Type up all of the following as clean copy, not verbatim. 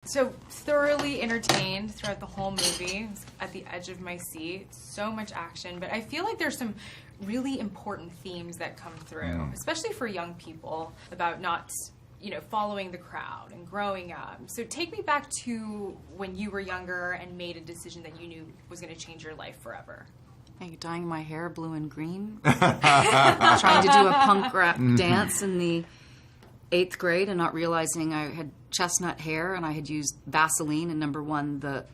So thoroughly entertained throughout the whole movie, at the edge of my seat, so much action, but I feel like there's some really important themes that come through, especially for young people, about not, following the crowd and growing up. So take me back to when you were younger and made a decision that you knew was going to change your life forever. Dyeing my hair blue and green, trying to do a punk rap dance in the 8th grade and not realizing I had chestnut hair and I had used Vaseline, and number one, the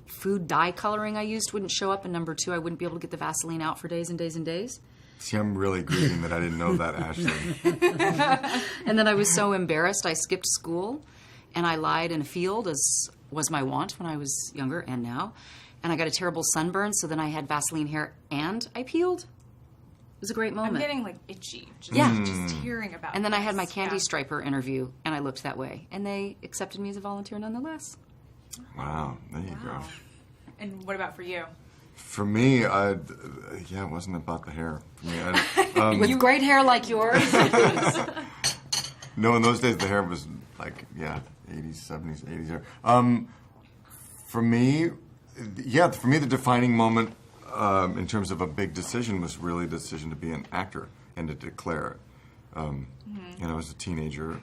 food dye coloring I used wouldn't show up, and number two, I wouldn't be able to get the Vaseline out for days and days and days. See, I'm really grieving that I didn't know that, Ashley. And then I was so embarrassed, I skipped school, and I lied in a field, as was my wont when I was younger and now. And I got a terrible sunburn, so then I had Vaseline hair and I peeled. It was a great moment. I'm getting, itchy. Just hearing about it. And then I had my Candy Striper interview, and I looked that way. And they accepted me as a volunteer nonetheless. Wow, there you go. And what about for you? For me, it wasn't about the hair. For me, With great hair like yours? No, in those days the hair was 80s, 70s, 80s hair. For me, the defining moment in terms of a big decision was really the decision to be an actor and to declare it. And I was a teenager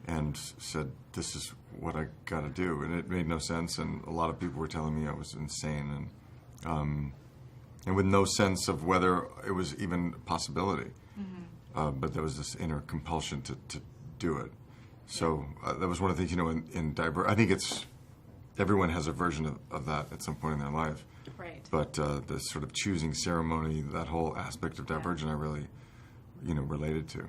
and said, this is what I got to do. And it made no sense, and a lot of people were telling me I was insane, and with no sense of whether it was even a possibility. But there was this inner compulsion to do it. So that was one of the things, in Divergent. I think everyone has a version of that at some point in their life. Right. But the sort of choosing ceremony, that whole aspect of Divergent, I really, related to.